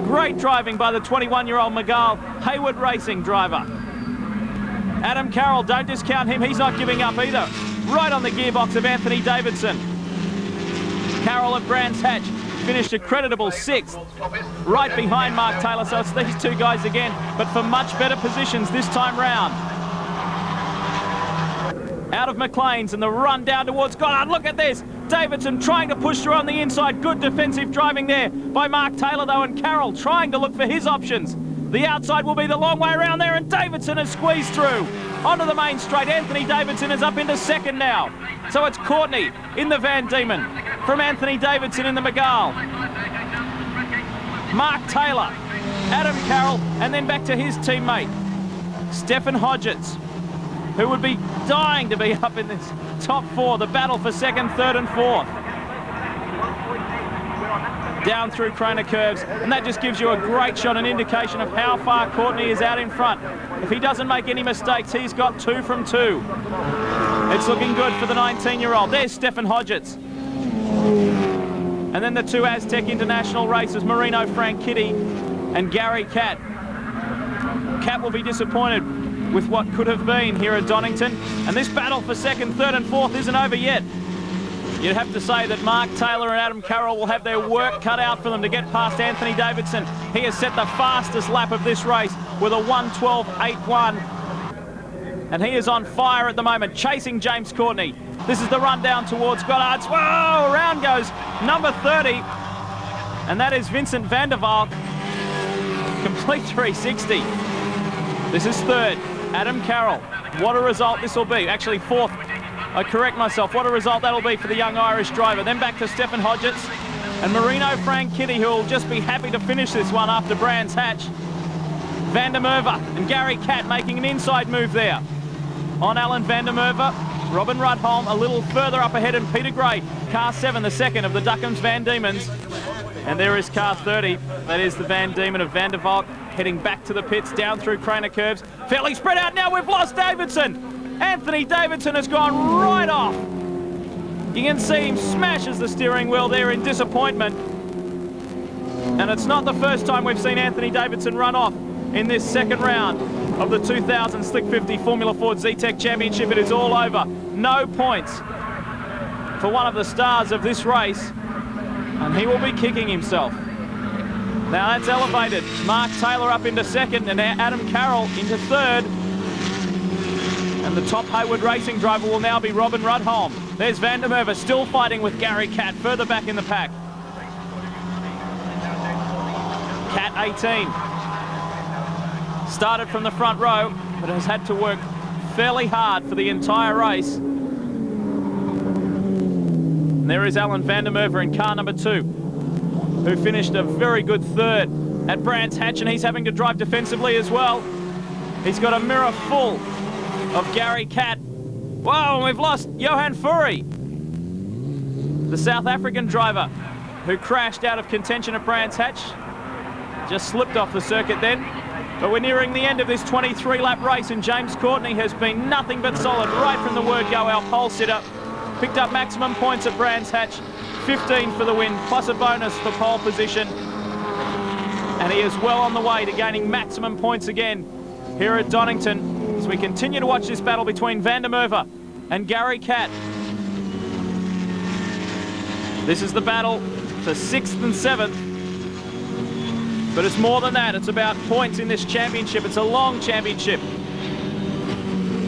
Great driving by the 21-year-old Miguel Hayward Racing driver. Adam Carroll, don't discount him, he's not giving up either. Right on the gearbox of Anthony Davidson. Carroll at Brands Hatch finished a creditable 6th, right behind Mark Taylor, so it's these 2 guys again, but for much better positions this time round. Out of McLean's and the run down towards Goddard. Look at this, Davidson trying to push through on the inside. Good defensive driving there by Mark Taylor though, and Carroll trying to look for his options. The outside will be the long way around there, and Davidson has squeezed through. Onto the main straight, Anthony Davidson is up into 2nd now. So it's Courtney in the Van Diemen from Anthony Davidson in the Miguel. Mark Taylor, Adam Carroll, and then back to his teammate, Stefan Hodgetts, who would be dying to be up in this top 4, the battle for 2nd, 3rd and 4th. Down through Craner curves, and that just gives you a great shot, an indication of how far Courtney is out in front. If he doesn't make any mistakes, he's got 2 from 2. It's looking good for the 19-year-old. There's Stefan Hodgetts. And then the 2 Aztec International races, Marino Franchitti and Gary Catt. Catt will be disappointed with what could have been here at Donington, and this battle for 2nd, 3rd and 4th isn't over yet. You'd have to say that Mark Taylor and Adam Carroll will have their work cut out for them to get past Anthony Davidson. He has set the fastest lap of this race with a 1:12.81. And he is on fire at the moment, chasing James Courtney. This is the run down towards Goddard's. Whoa, around goes number 30. and that is Vincent van der Valk. Complete 360. This is third, Adam Carroll. What a result this will be. Actually fourth, I correct myself. What a result that'll be for the young Irish driver. Then back to Stefan Hodgetts and Marino Franchitti, who will just be happy to finish this one after Brands Hatch. Van der Merwe and Gary Catt making an inside move there on Alan van der Merwe. Robin Rudholm a little further up ahead, and Peter Gray, car 7, the second of the Duckham's Van Diemen's. And there is car 30. That is the Van Diemen of Van der Valk heading back to the pits, down through Craner curves. Fairly spread out now. We've lost Davidson. Anthony Davidson has gone right off. You can see him smashes the steering wheel there in disappointment. And it's not the first time we've seen Anthony Davidson run off in this second round of the 2000 Slick 50 Formula Ford Zetec Championship. It is all over. No points for one of the stars of this race, and he will be kicking himself. Now that's elevated. Mark Taylor up into second and Adam Carroll into third. And the top Hayward Racing driver will now be Robin Rudholm. There's Van der Merwe still fighting with Gary Catt further back in the pack. Catt 18. Started from the front row, but has had to work fairly hard for the entire race. And there is Alan van der Merwe in car number 2, who finished a very good third at Brands Hatch, and he's having to drive defensively as well. He's got a mirror full of Gary Catt. Whoa, and we've lost Johan Furey, the South African driver who crashed out of contention at Brands Hatch. Just slipped off the circuit then. But we're nearing the end of this 23-lap race, and James Courtney has been nothing but solid right from the word go. Our pole sitter picked up maximum points at Brands Hatch, 15 for the win, plus a bonus for pole position. And he is well on the way to gaining maximum points again here at Donington, as we continue to watch this battle between Van der Merwe and Gary Catt. This is the battle for 6th and 7th. But it's more than that. It's about points in this championship. It's a long championship.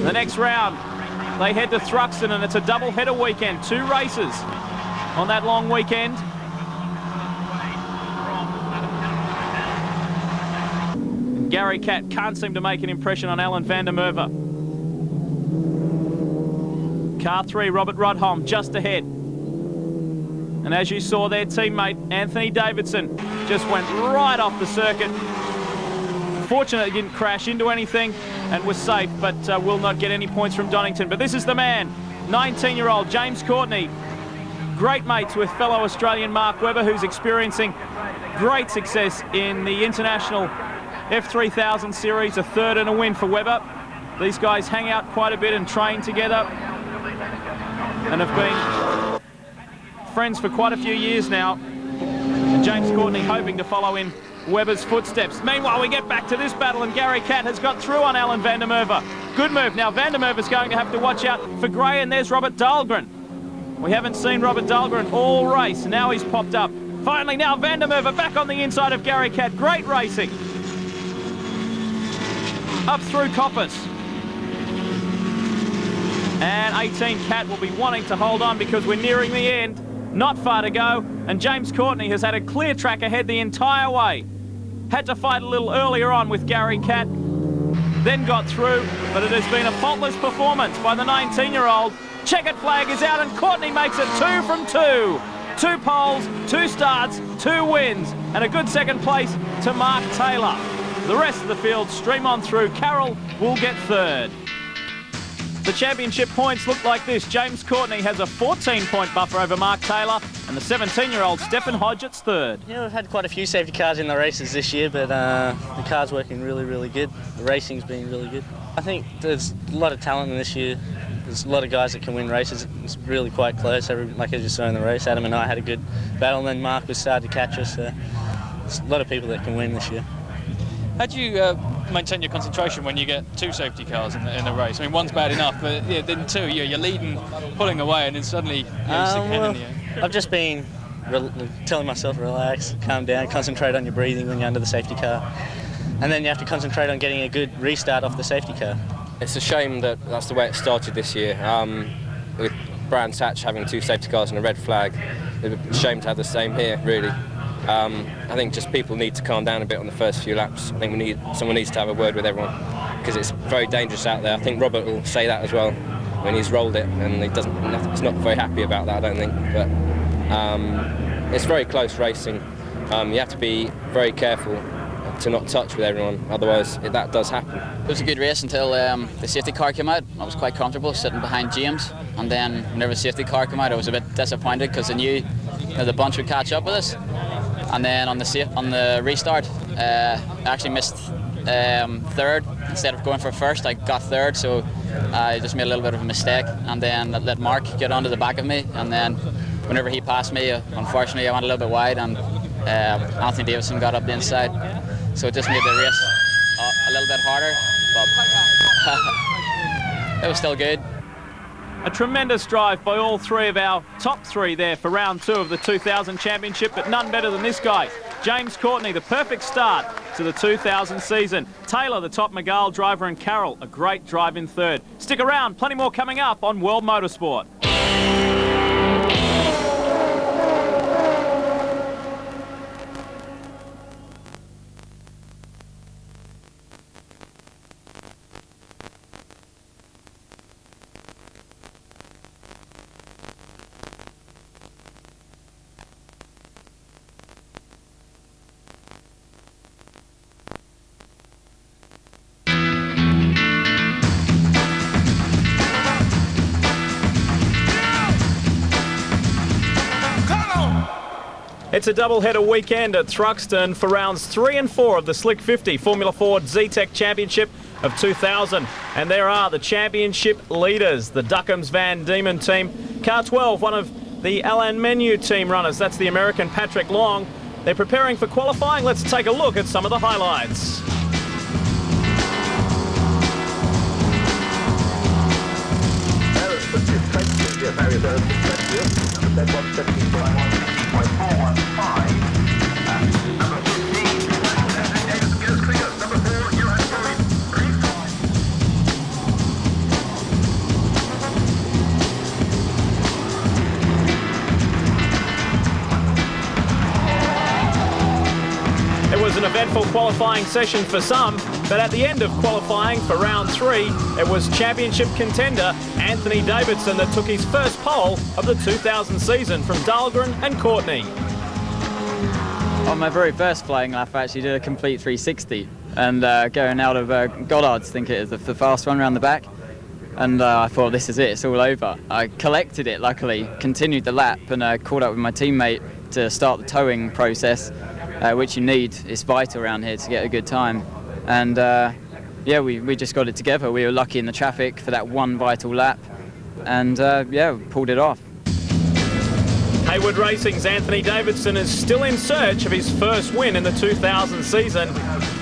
The next round, they head to Thruxton, and it's a double-header weekend. 2 races on that long weekend. And Gary Catt can't seem to make an impression on Alan van der Merwe. Car 3, Robert Rudholm, just ahead. And as you saw, their teammate, Anthony Davidson, just went right off the circuit. Fortunately, didn't crash into anything and was safe, but will not get any points from Donington. But this is the man, 19-year-old James Courtney. Great mates with fellow Australian Mark Webber, who's experiencing great success in the International F3000 Series, a third and a win for Webber. These guys hang out quite a bit and train together and have been friends for quite a few years now. And James Courtney hoping to follow in Webber's footsteps. Meanwhile, we get back to this battle, and Gary Catt has got through on Alan van der Merwe. Good move. Now Van der Merwe is going to have to watch out for Gray, and there's Robert Dahlgren. We haven't seen Robert Dahlgren all race. Now he's popped up. Finally, now Van der Merwe back on the inside of Gary Catt. Great racing. Up through Coppice. And 18 Catt will be wanting to hold on because we're nearing the end. Not far to go, and James Courtney has had a clear track ahead the entire way. Had to fight a little earlier on with Gary Catt, then got through, but it has been a faultless performance by the 19-year-old. Checkered flag is out, and Courtney makes it 2 from 2. 2 poles, 2 starts, 2 wins, and a good second place to Mark Taylor. The rest of the field stream on through. Carroll will get third. The championship points look like this. James Courtney has a 14-point buffer over Mark Taylor, and the 17-year-old Stefan Hodgetts third. Yeah, we've had quite a few safety cars in the races this year, but the car's working really, really good. The racing's been really good. I think there's a lot of talent in this year. There's a lot of guys that can win races. It's really quite close. Like as you saw in the race, Adam and I had a good battle, and then Mark was started to catch us. So there's a lot of people that can win this year. How do you maintain your concentration when you get 2 safety cars in the race? I mean, one's bad enough, but yeah, then 2, you're leading, pulling away, and then suddenly you stick your head in the air. I've just been telling myself, relax, calm down, concentrate on your breathing when you're under the safety car. And then you have to concentrate on getting a good restart off the safety car. It's a shame that that's the way it started this year. With Brands Hatch having 2 safety cars and a red flag, it's a shame to have the same here, really. I think just people need to calm down a bit on the first few laps. I think someone needs to have a word with everyone because it's very dangerous out there. I think Robert will say that as well when he's rolled it, and he's not very happy about that, I don't think. But it's very close racing. You have to be very careful to not touch with everyone, otherwise that does happen. It was a good race until the safety car came out. I was quite comfortable sitting behind James, and then whenever the safety car came out I was a bit disappointed because I knew the bunch would catch up with us. And then on the restart I actually missed third. Instead of going for first, I got third, so I just made a little bit of a mistake, and then let Mark get onto the back of me, and then whenever he passed me, unfortunately I went a little bit wide, and Anthony Davidson got up the inside, so it just made the race a little bit harder, but it was still good. A tremendous drive by all three of our top three there for round 2 of the 2000 Championship, but none better than this guy. James Courtney, the perfect start to the 2000 season. Taylor, the top Mygale driver, and Carroll, a great drive in third. Stick around, plenty more coming up on World Motorsport. It's a double-header weekend at Thruxton for rounds 3 and 4 of the Slick 50 Formula Ford Zetec Championship of 2000. And there are the championship leaders, the Duckham's Van Diemen team. Car 12, one of the Alain Menu team runners. That's the American Patrick Long. They're preparing for qualifying. Let's take a look at some of the highlights. It was an eventful qualifying session for some, but at the end of qualifying for round 3, it was championship contender Anthony Davidson that took his first pole of the 2000 season from Dahlgren and Courtney. On my very first flying lap, I actually did a complete 360, and going out of Goddard's, I think it is, the fast one around the back, and I thought, this is it, it's all over. I collected it, luckily, continued the lap, and caught up with my teammate to start the towing process, which you need. It's vital around here to get a good time. And yeah, we just got it together. We were lucky in the traffic for that one vital lap, and yeah, we pulled it off. Hayward Racing's Anthony Davidson is still in search of his first win in the 2000 season,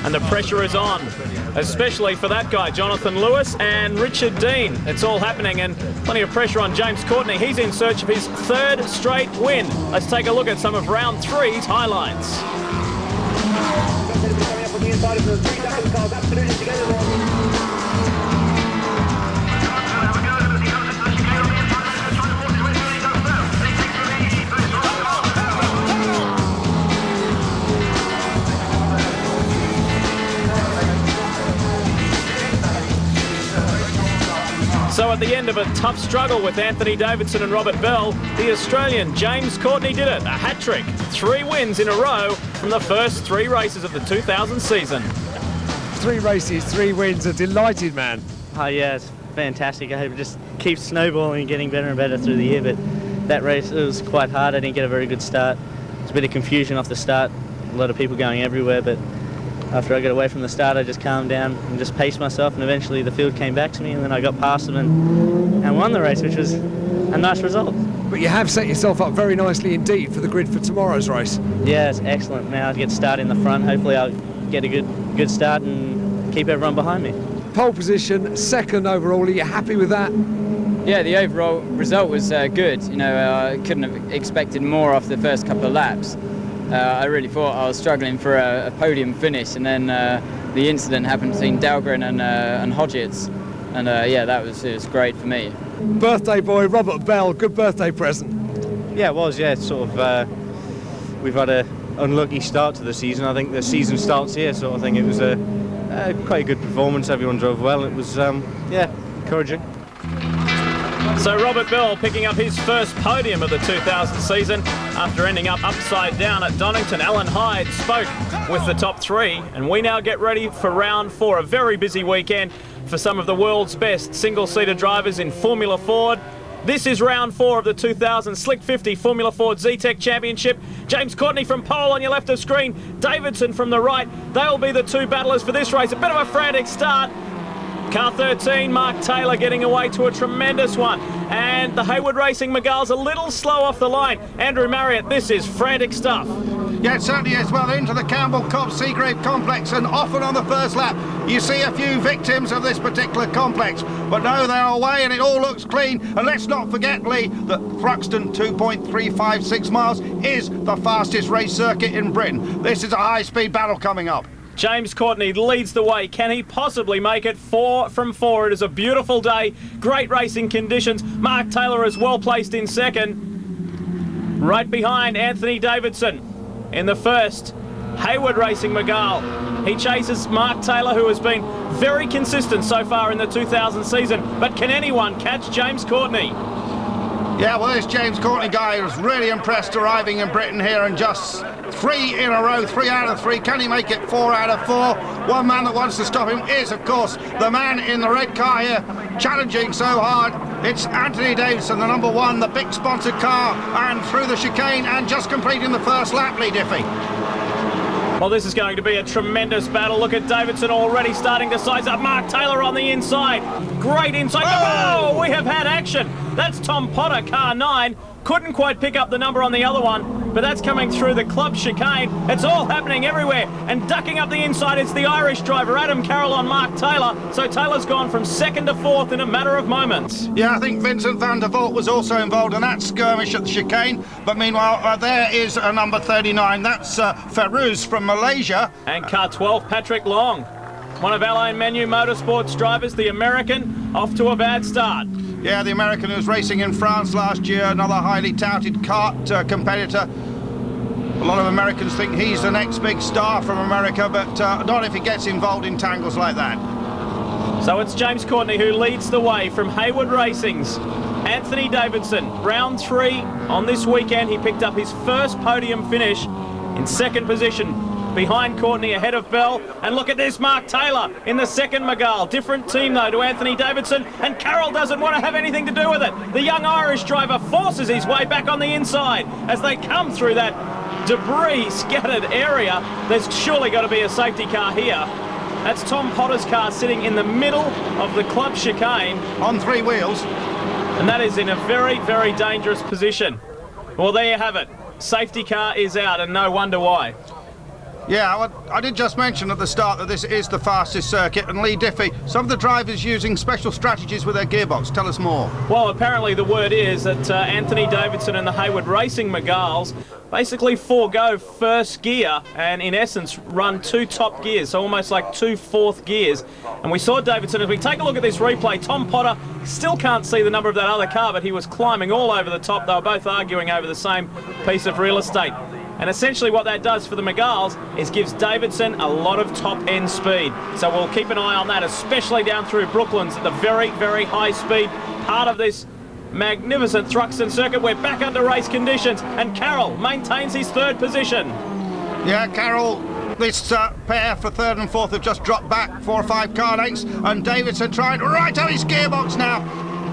and the pressure is on, especially for that guy, Jonathan Lewis and Richard Dean. It's all happening, and plenty of pressure on James Courtney. He's in search of his third straight win. Let's take a look at some of round 3's highlights. So at the end of a tough struggle with Anthony Davidson and Robert Bell, the Australian James Courtney did it, a hat-trick. 3 wins in a row from the first 3 races of the 2000 season. 3 races, 3 wins, a delighted man. Oh yeah, it's fantastic. I hope it just keeps snowballing and getting better and better through the year, but that race, it was quite hard. I didn't get a very good start. There's a bit of confusion off the start, a lot of people going everywhere, but after I got away from the start, I just calmed down and just paced myself, and eventually the field came back to me, and then I got past them and won the race, which was a nice result. But you have set yourself up very nicely indeed for the grid for tomorrow's race. Yeah, it's excellent. Now I get started in the front. Hopefully I'll get a good start and keep everyone behind me. Pole position, 2nd overall. Are you happy with that? Yeah, the overall result was good. You know, I couldn't have expected more after the first couple of laps. I really thought I was struggling for a podium finish, and then the incident happened between Dahlgren and Hodgetts, and yeah, it was great for me. Birthday boy Robert Bell, good birthday present. Yeah, it was. Yeah, sort of. We've had a unlucky start to the season. I think the season starts here, sort of thing. It was quite a good performance. Everyone drove well. It was, encouraging. So Robert Bell picking up his first podium of the 2000 season after ending up upside down at Donington. Alan Hyde spoke with the top three, and we now get ready for round 4, a very busy weekend for some of the world's best single-seater drivers in Formula Ford. This is round 4 of the 2000 Slick 50 Formula Ford Zetec Championship. James Courtney from pole on your left of screen, Davidson from the right. They'll be the two battlers for this race. A bit of a frantic start. Car 13, Mark Taylor getting away to a tremendous one. And the Hayward Racing Miguel's a little slow off the line. Andrew Marriott, this is frantic stuff. Yeah, it certainly is. Well, into the Campbell Cobb Seagrave complex, and often on the first lap you see a few victims of this particular complex. But no, they're away and it all looks clean. And let's not forget, Lee, that Thruxton 2.356 miles is the fastest race circuit in Britain. This is a high-speed battle coming up. James Courtney leads the way. Can he possibly make it? 4 from 4. It is a beautiful day. Great racing conditions. Mark Taylor is well placed in second. Right behind Anthony Davidson in the first. Hayward Racing Miguel. He chases Mark Taylor, who has been very consistent so far in the 2000 season. But can anyone catch James Courtney? Yeah, well, this James Courtney guy was really impressed arriving in Britain here, and just 3 in a row, 3 out of 3. Can he make it 4 out of 4? One man that wants to stop him is, of course, the man in the red car here, challenging so hard. It's Anthony Davidson, the number 1, the big sponsored car, and through the chicane and just completing the first lap, Lee Diffie. Well, this is going to be a tremendous battle. Look at Davidson already starting to size up. Mark Taylor on the inside. Great inside. Oh, we have had action. That's Tom Potter, car 9. Couldn't quite pick up the number on the other one, but that's coming through the club chicane. It's all happening everywhere. And ducking up the inside, it's the Irish driver, Adam Carroll, on Mark Taylor. So Taylor's gone from 2nd to 4th in a matter of moments. Yeah, I think Vincent van der Voort was also involved in that skirmish at the chicane. But meanwhile, there is a number 39. That's Ferruz from Malaysia. And car 12, Patrick Long. One of Alain Menu Motorsports drivers, the American, off to a bad start. Yeah, the American who was racing in France last year, another highly touted kart competitor. A lot of Americans think he's the next big star from America, but not if he gets involved in tangles like that. So it's James Courtney who leads the way from Hayward Racing's Anthony Davidson. Round 3 on this weekend. He picked up his first podium finish in 2nd position. Behind Courtney, ahead of Bell. And look at this, Mark Taylor in the 2nd Miguel. Different team, though, to Anthony Davidson. And Carroll doesn't want to have anything to do with it. The young Irish driver forces his way back on the inside as they come through that debris-scattered area. There's surely got to be a safety car here. That's Tom Potter's car sitting in the middle of the club chicane. On 3 wheels. And that is in a very, very dangerous position. Well, there you have it. Safety car is out, and no wonder why. Yeah, I did just mention at the start that this is the fastest circuit, and Lee Diffie, some of the drivers using special strategies with their gearbox. Tell us more. Well, apparently the word is that Anthony Davidson and the Hayward Racing Miguels basically forego first gear and in essence run 2 top gears, so almost like 2 fourth gears. And we saw Davidson, as we take a look at this replay, Tom Potter still can't see the number of that other car, but he was climbing all over the top. They were both arguing over the same piece of real estate. And essentially what that does for the Miguels is gives Davidson a lot of top-end speed. So we'll keep an eye on that, especially down through Brooklands, the very, very high-speed part of this magnificent Thruxton circuit. We're back under race conditions, and Carroll maintains his 3rd position. Yeah, Carroll, this pair for 3rd and 4th have just dropped back 4 or 5 car lengths, and Davidson trying to right on his gearbox now.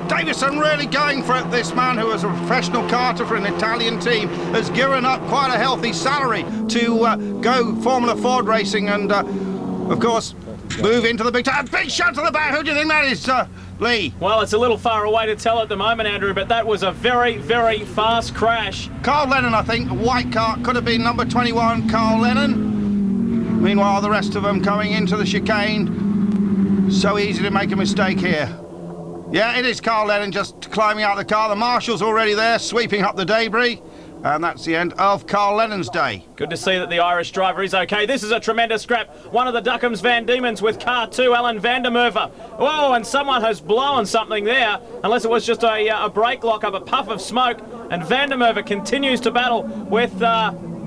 Davidson really going for it. This man, who is a professional karter for an Italian team, has given up quite a healthy salary to go Formula Ford racing and, of course, move into the big time. Big shot to the back. Who do you think that is, Lee? Well, it's a little far away to tell at the moment, Andrew, but that was a very, very fast crash. Carl Lennon, I think, a white car, could have been number 21, Carl Lennon. Meanwhile, the rest of them coming into the chicane. So easy to make a mistake here. Yeah, it is Carl Lennon just climbing out of the car. The marshal's already there, sweeping up the debris. And that's the end of Carl Lennon's day. Good to see that the Irish driver is okay. This is a tremendous scrap. One of the Duckham's Van Diemen's with car 2, Alan van der Merwe. Whoa, and someone has blown something there, unless it was just a brake lock up, a puff of smoke. And van der Merwe continues to battle with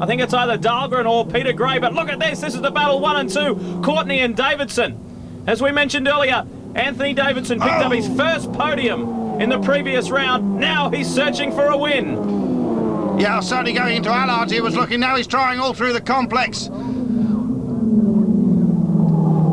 I think it's either Dahlgren or Peter Gray, but look at this. This is the battle 1 and 2. Courtney and Davidson. As we mentioned earlier, Anthony Davidson picked up his first podium in the previous round. Now he's searching for a win. Yeah, certainly going into Allards he was looking. Now he's trying all through the complex.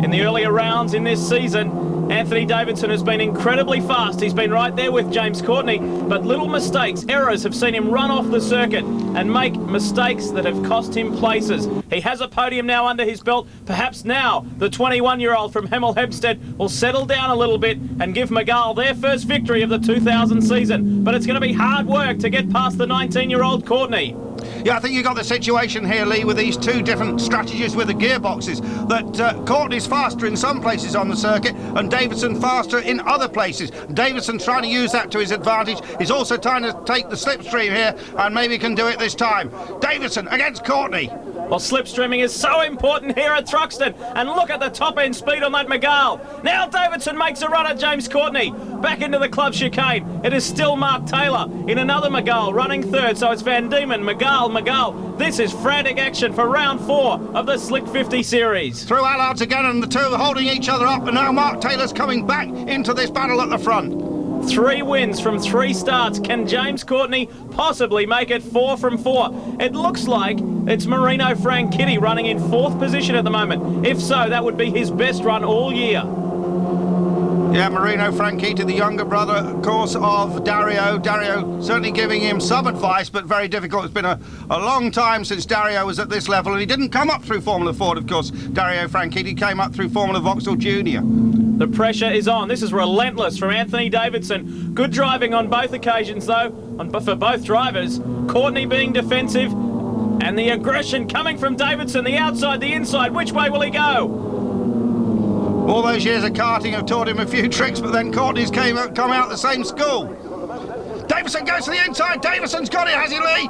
In the earlier rounds in this season, Anthony Davidson has been incredibly fast. He's been right there with James Courtney, but little mistakes, errors have seen him run off the circuit and make mistakes that have cost him places. He has a podium now under his belt. Perhaps now the 21-year-old from Hemel Hempstead will settle down a little bit and give Miguel their first victory of the 2000 season. But it's going to be hard work to get past the 19-year-old Courtney. Yeah, I think you've got the situation here, Lee, with these two different strategies with the gearboxes. That Courtney's faster in some places on the circuit and Davidson faster in other places. Davidson trying to use that to his advantage. He's also trying to take the slipstream here and maybe can do it this time. Davidson against Courtney. Well, slipstreaming is so important here at Thruxton. And look at the top-end speed on that Miguel. Now Davidson makes a run at James Courtney. Back into the club chicane. It is still Mark Taylor in another Miguel running third. So it's Van Diemen, Miguel. This is frantic action for round 4 of the Slick 50 series. Through Allards again and the two holding each other up. And now Mark Taylor's coming back into this battle at the front. 3 wins from 3 starts. Can James Courtney possibly make it 4 from 4? It looks like it's Marino Franchitti running in 4th position at the moment. If so, that would be his best run all year. Yeah, Marino Franchitti, the younger brother, of course, of Dario. Dario certainly giving him some advice, but very difficult. It's been a long time since Dario was at this level, and he didn't come up through Formula Ford, of course. Dario Franchitti came up through Formula Vauxhall Junior. The pressure is on. This is relentless from Anthony Davidson. Good driving on both occasions, though, for both drivers. Courtney being defensive, and the aggression coming from Davidson, the outside, the inside. Which way will he go? All those years of karting have taught him a few tricks, but then Courtney's come out the same school. Davidson goes to the inside. Davidson's got it, has he, Lee?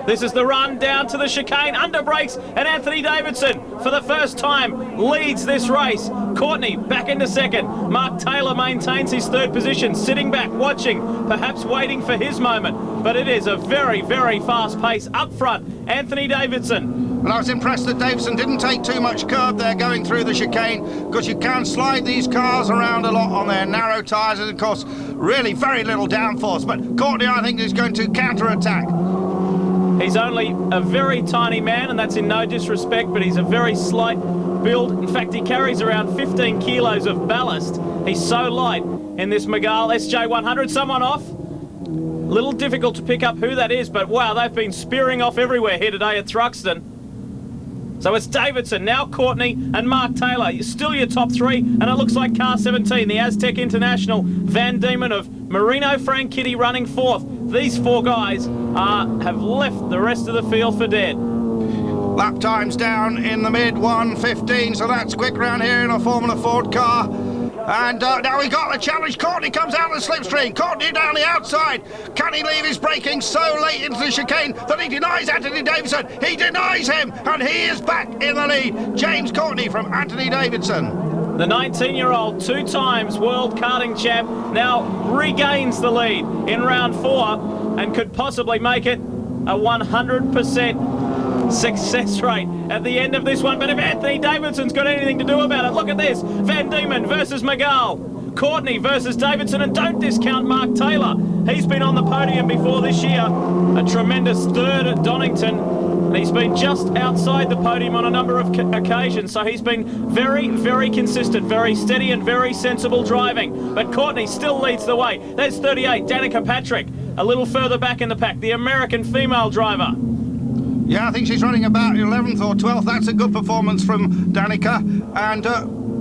This is the run down to the chicane, under brakes, and Anthony Davidson, for the first time, leads this race. Courtney back into second. Mark Taylor maintains his 3rd position, sitting back, watching, perhaps waiting for his moment. But it is a very, very fast pace up front. Anthony Davidson. And I was impressed that Davidson didn't take too much curb there going through the chicane, because you can slide these cars around a lot on their narrow tyres, and of course, really very little downforce. But Courtney, I think, is going to counter-attack. He's only a very tiny man, and that's in no disrespect, but he's a very slight build. In fact, he carries around 15 kilos of ballast. He's so light in this Miguel SJ100. Someone off. Little difficult to pick up who that is, but wow, they've been spearing off everywhere here today at Thruxton. So it's Davidson, now Courtney and Mark Taylor. Still your top 3, and it looks like car 17, the Aztec International, Van Diemen of Marino Franchitti running 4th. These 4 guys have left the rest of the field for dead. Lap times down in the mid 1:15, so that's quick round here in a Formula Ford car. And now we got the challenge. Courtney comes out of the slipstream. Courtney down the outside. Can he leave his braking so late into the chicane that he denies Anthony Davidson? He denies him, and he is back in the lead. James Courtney from Anthony Davidson. The 19-year-old, 2 times world karting champ, now regains the lead in round 4 and could possibly make it a 100% success rate at the end of this one. But if Anthony Davidson's got anything to do about it, look at this. Van Diemen versus Miguel. Courtney versus Davidson, and don't discount Mark Taylor. He's been on the podium before this year. A tremendous 3rd at Donington. And he's been just outside the podium on a number of occasions, so he's been very, very consistent, very steady and very sensible driving. But Courtney still leads the way. There's 38, Danica Patrick, a little further back in the pack, the American female driver. Yeah, I think she's running about 11th or 12th. That's a good performance from Danica. And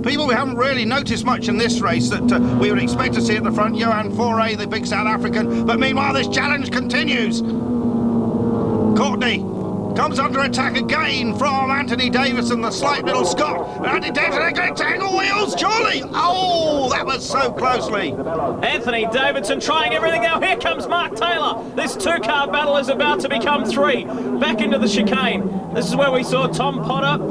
people we haven't really noticed much in this race that we would expect to see at the front. Johan Foray, the big South African. But meanwhile, this challenge continues. Courtney comes under attack again from Anthony Davidson, the slight little Scot. Anthony Davidson going to tangle wheels, surely. Oh, that was so closely. Anthony Davidson trying everything now. Here comes Mark Taylor. This 2-car battle is about to become 3. Back into the chicane. This is where we saw Tom Potter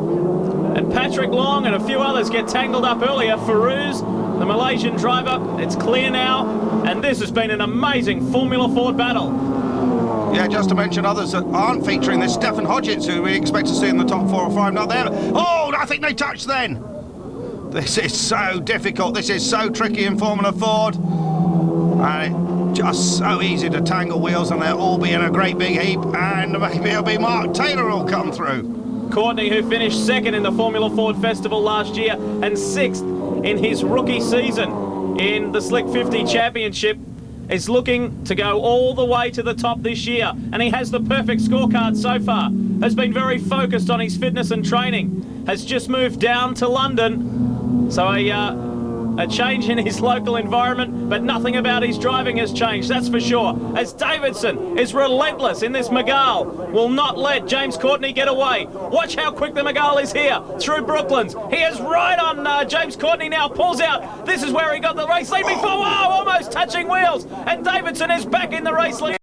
and Patrick Long and a few others get tangled up earlier. Farouz, the Malaysian driver. It's clear now, and this has been an amazing Formula Ford battle. Yeah, just to mention others that aren't featuring this, Stefan Hodgetts, who we expect to see in the top 4 or 5, not there. Oh, I think they touched then. This is so difficult. This is so tricky in Formula Ford. And just so easy to tangle wheels, and they'll all be in a great big heap, and maybe it'll be Mark Taylor who'll come through. Courtney, who finished second in the Formula Ford Festival last year and sixth in his rookie season in the Slick 50 Championship, is looking to go all the way to the top this year, and he has the perfect scorecard so far. Has been very focused on his fitness and training. Has just moved down to London, so a change in his local environment, but nothing about his driving has changed, that's for sure. As Davidson is relentless in this Mygale, will not let James Courtney get away. Watch how quick the Mygale is here through Brooklands. He is right on James Courtney now, pulls out. This is where he got the race lead before. Wow, almost touching wheels, and Davidson is back in the race lead.